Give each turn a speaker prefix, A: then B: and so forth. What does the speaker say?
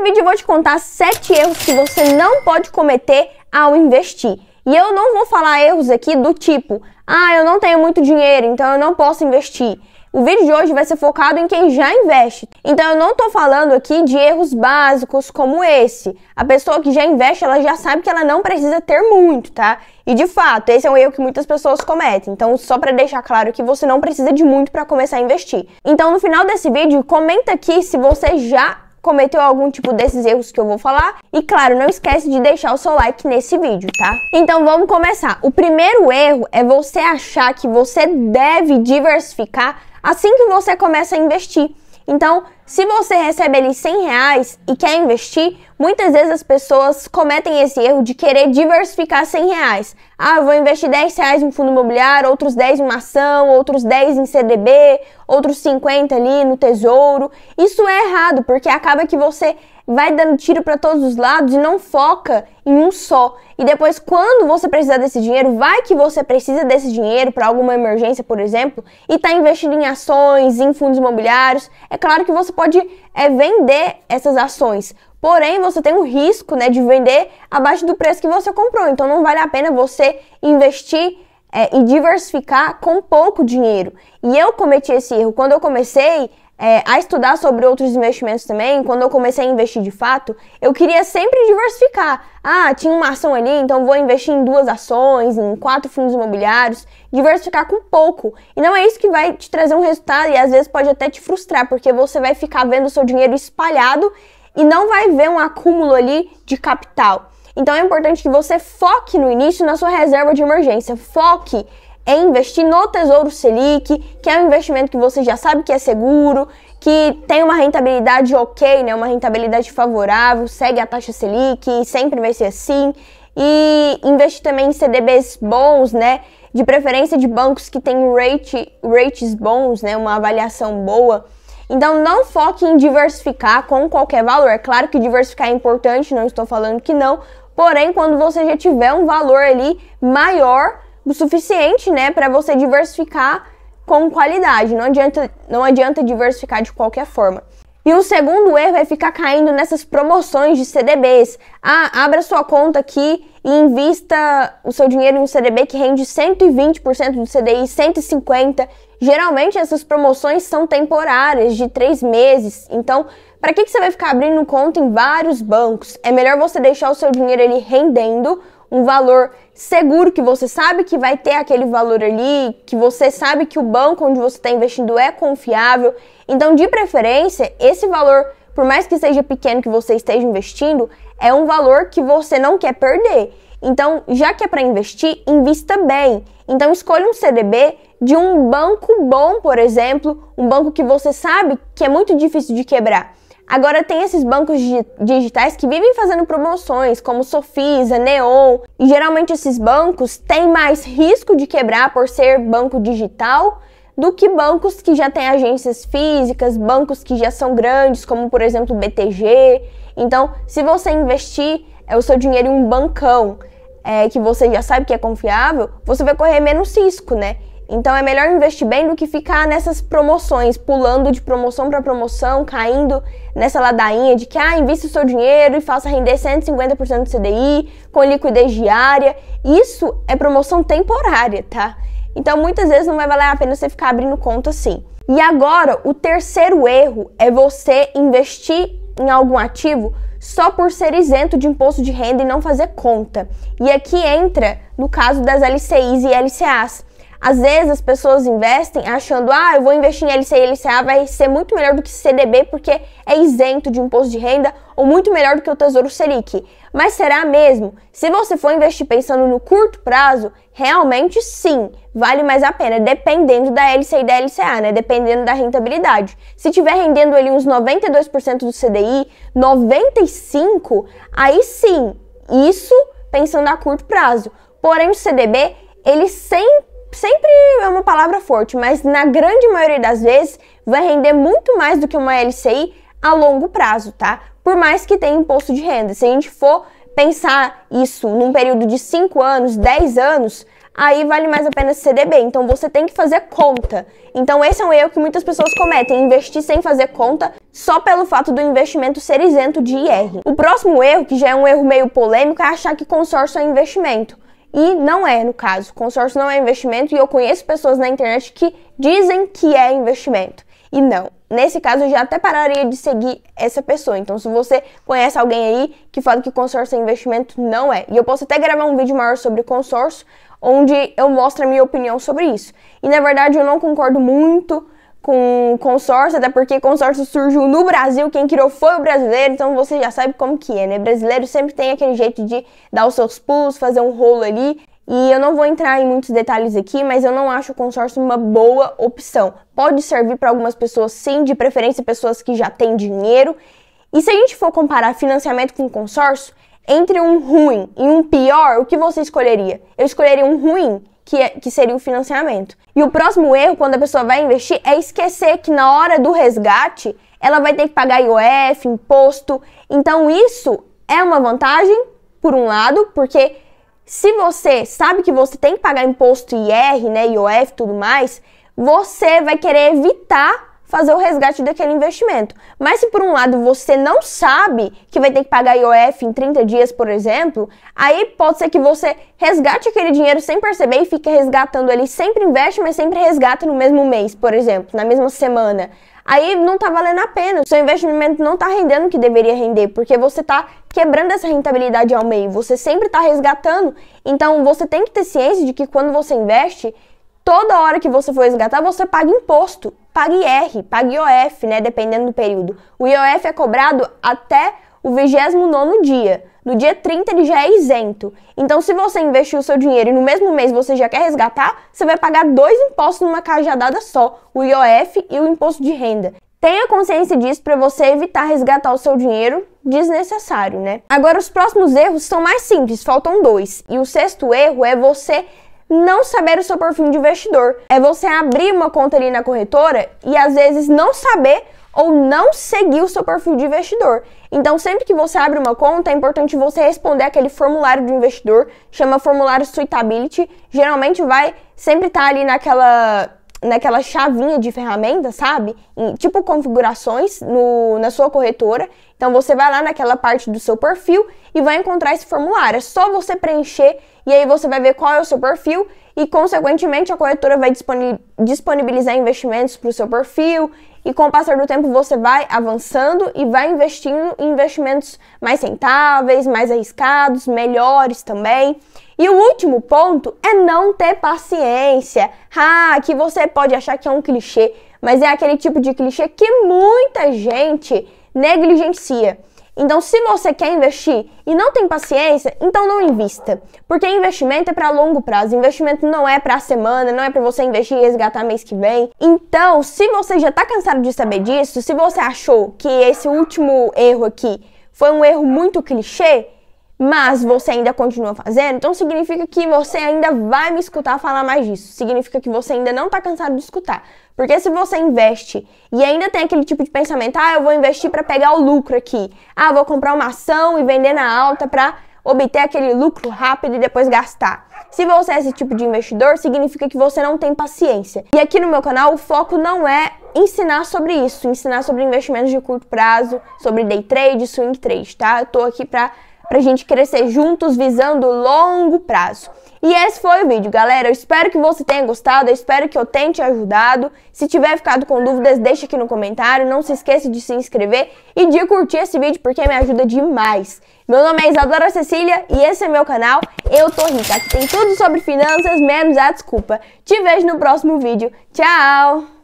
A: vídeo eu vou te contar 7 erros que você não pode cometer ao investir. E eu não vou falar erros aqui do tipo, eu não tenho muito dinheiro, então eu não posso investir. O vídeo de hoje vai ser focado em quem já investe. Então eu não tô falando aqui de erros básicos como esse. A pessoa que já investe, ela já sabe que ela não precisa ter muito, tá? E de fato, esse é um erro que muitas pessoas cometem. Então só para deixar claro que você não precisa de muito para começar a investir. Então no final desse vídeo, comenta aqui se você já cometeu algum tipo desses erros que eu vou falar. E claro, não esquece de deixar o seu like nesse vídeo, tá? Então vamos começar. O primeiro erro é você achar que você deve diversificar assim que você começa a investir. Então, se você recebe ali R$100 e quer investir, muitas vezes as pessoas cometem esse erro de querer diversificar R$100. Eu vou investir R$10 em fundo imobiliário, outros 10 em uma ação, outros 10 em CDB, outros 50 ali no tesouro. Isso é errado, porque acaba que você vai dando tiro para todos os lados e não foca em um só. E depois, quando você precisar desse dinheiro, vai que você precisa desse dinheiro para alguma emergência, por exemplo, e está investindo em ações, em fundos imobiliários. É claro que você pode vender essas ações, porém você tem o risco, de vender abaixo do preço que você comprou. Então não vale a pena você investir e diversificar com pouco dinheiro. E eu cometi esse erro quando eu comecei a estudar sobre outros investimentos também. Quando eu comecei a investir de fato, eu queria sempre diversificar. Tinha uma ação ali, então vou investir em 2 ações, em 4 fundos imobiliários, diversificar com pouco. E não é isso que vai te trazer um resultado e às vezes pode até te frustrar, porque você vai ficar vendo o seu dinheiro espalhado e não vai ver um acúmulo ali de capital. Então é importante que você foque no início na sua reserva de emergência. Foque em investir no Tesouro Selic, que é um investimento que você já sabe que é seguro, que tem uma rentabilidade ok, uma rentabilidade favorável, segue a taxa Selic, sempre vai ser assim. E investir também em CDBs bons, de preferência de bancos que têm rates bons, uma avaliação boa. Então não foque em diversificar com qualquer valor. É claro que diversificar é importante, não estou falando que não, porém quando você já tiver um valor ali maior o suficiente, para você diversificar com qualidade. Não adianta diversificar de qualquer forma. E o segundo erro é ficar caindo nessas promoções de CDBs. Abra sua conta aqui e invista o seu dinheiro em um CDB que rende 120% do CDI, 150%. Geralmente essas promoções são temporárias, de 3 meses. Então, para que você vai ficar abrindo conta em vários bancos? É melhor você deixar o seu dinheiro ali rendendo um valor seguro, que você sabe que vai ter aquele valor ali, que você sabe que o banco onde você está investindo é confiável. Então, de preferência, esse valor, por mais que seja pequeno que você esteja investindo, é um valor que você não quer perder. Então, já que é para investir, invista bem. Então, escolha um CDB de um banco bom, por exemplo, um banco que você sabe que é muito difícil de quebrar. Agora tem esses bancos digitais que vivem fazendo promoções, como Sofisa, Neon, e geralmente esses bancos têm mais risco de quebrar por ser banco digital do que bancos que já têm agências físicas, bancos que já são grandes, como por exemplo o BTG. Então, se você investir o seu dinheiro em um bancão que você já sabe que é confiável, você vai correr menos risco, Então é melhor investir bem do que ficar nessas promoções, pulando de promoção para promoção, caindo nessa ladainha de que invista o seu dinheiro e faça render 150% do CDI com liquidez diária. Isso é promoção temporária, tá? Então muitas vezes não vai valer a pena você ficar abrindo conta assim. E agora, o terceiro erro é você investir em algum ativo só por ser isento de imposto de renda e não fazer conta. E aqui entra no caso das LCIs e LCAs. Às vezes as pessoas investem achando, eu vou investir em LCI e LCA, vai ser muito melhor do que CDB porque é isento de imposto de renda, ou muito melhor do que o Tesouro Selic. Mas será mesmo? Se você for investir pensando no curto prazo, realmente sim, vale mais a pena, dependendo da LCI e da LCA, dependendo da rentabilidade. Se estiver rendendo ali uns 92% do CDI, 95%, aí sim, isso pensando a curto prazo. Porém o CDB, ele sempre é uma palavra forte, mas na grande maioria das vezes vai render muito mais do que uma LCI a longo prazo, tá? Por mais que tenha imposto de renda. Se a gente for pensar isso num período de 5 anos, 10 anos, aí vale mais a pena CDB. Então você tem que fazer conta. Então esse é um erro que muitas pessoas cometem, investir sem fazer conta só pelo fato do investimento ser isento de IR. O próximo erro, que já é um erro meio polêmico, é achar que consórcio é investimento. E não é, no caso. Consórcio não é investimento e eu conheço pessoas na internet que dizem que é investimento. E não. Nesse caso, eu já até pararia de seguir essa pessoa. Então, se você conhece alguém aí que fala que consórcio é investimento, não é. E eu posso até gravar um vídeo maior sobre consórcio, onde eu mostro a minha opinião sobre isso. E, na verdade, eu não concordo muito com consórcio, até porque consórcio surgiu no Brasil, quem criou foi o brasileiro, então você já sabe como que é, né? Brasileiro sempre tem aquele jeito de dar os seus pulos, fazer um rolo ali. E eu não vou entrar em muitos detalhes aqui, mas eu não acho o consórcio uma boa opção. Pode servir para algumas pessoas sim, de preferência pessoas que já têm dinheiro. E se a gente for comparar financiamento com consórcio, entre um ruim e um pior, o que você escolheria? Eu escolheria um ruim, que seria o financiamento. E o próximo erro, quando a pessoa vai investir, é esquecer que na hora do resgate, ela vai ter que pagar IOF, imposto. Então isso é uma vantagem, por um lado, porque se você sabe que você tem que pagar imposto IR, né, IOF e tudo mais, você vai querer evitar fazer o resgate daquele investimento. Mas se por um lado você não sabe que vai ter que pagar IOF em 30 dias, por exemplo, aí pode ser que você resgate aquele dinheiro sem perceber e fique resgatando ali, sempre investe, mas sempre resgata no mesmo mês, por exemplo, na mesma semana. Aí não tá valendo a pena, o seu investimento não tá rendendo o que deveria render, porque você tá quebrando essa rentabilidade ao meio, você sempre tá resgatando. Então você tem que ter ciência de que quando você investe, toda hora que você for resgatar, você paga imposto, paga IR, paga IOF, né, dependendo do período. O IOF é cobrado até o 29º dia. No dia 30 ele já é isento. Então, se você investir o seu dinheiro e no mesmo mês você já quer resgatar, você vai pagar 2 impostos numa cajadada só, o IOF e o imposto de renda. Tenha consciência disso para você evitar resgatar o seu dinheiro desnecessário, né? Agora, os próximos erros são mais simples, faltam 2. E o 6º erro é você não saber o seu perfil de investidor. É você abrir uma conta ali na corretora e às vezes não saber ou não seguir o seu perfil de investidor. Então, sempre que você abre uma conta, é importante você responder aquele formulário de investidor, chama formulário Suitability. Geralmente vai sempre estar ali naquela chavinha de ferramenta, sabe? Tipo configurações na sua corretora. Então, você vai lá naquela parte do seu perfil e vai encontrar esse formulário. É só você preencher e aí você vai ver qual é o seu perfil e, consequentemente, a corretora vai disponibilizar investimentos para o seu perfil. E com o passar do tempo você vai avançando e vai investindo em investimentos mais rentáveis, mais arriscados, melhores também. E o último ponto é não ter paciência. Que você pode achar que é um clichê, mas é aquele tipo de clichê que muita gente negligencia. Então, se você quer investir e não tem paciência, então não invista. Porque investimento é para longo prazo. Investimento não é para semana, não é para você investir e resgatar mês que vem. Então, se você já está cansado de saber disso, se você achou que esse último erro aqui foi um erro muito clichê, mas você ainda continua fazendo, então significa que você ainda vai me escutar falar mais disso. Significa que você ainda não está cansado de escutar. Porque se você investe e ainda tem aquele tipo de pensamento, eu vou investir para pegar o lucro aqui. Vou comprar uma ação e vender na alta para obter aquele lucro rápido e depois gastar. Se você é esse tipo de investidor, significa que você não tem paciência. E aqui no meu canal, o foco não é ensinar sobre isso, ensinar sobre investimentos de curto prazo, sobre day trade, swing trade, tá? Eu tô aqui pra gente crescer juntos, visando longo prazo. E esse foi o vídeo, galera. Eu espero que você tenha gostado, eu espero que eu tenha te ajudado. Se tiver ficado com dúvidas, deixa aqui no comentário. Não se esqueça de se inscrever e de curtir esse vídeo, porque me ajuda demais. Meu nome é Isadora Cecília e esse é meu canal Eu Tô Rica. Aqui tem tudo sobre finanças, menos a desculpa. Te vejo no próximo vídeo. Tchau!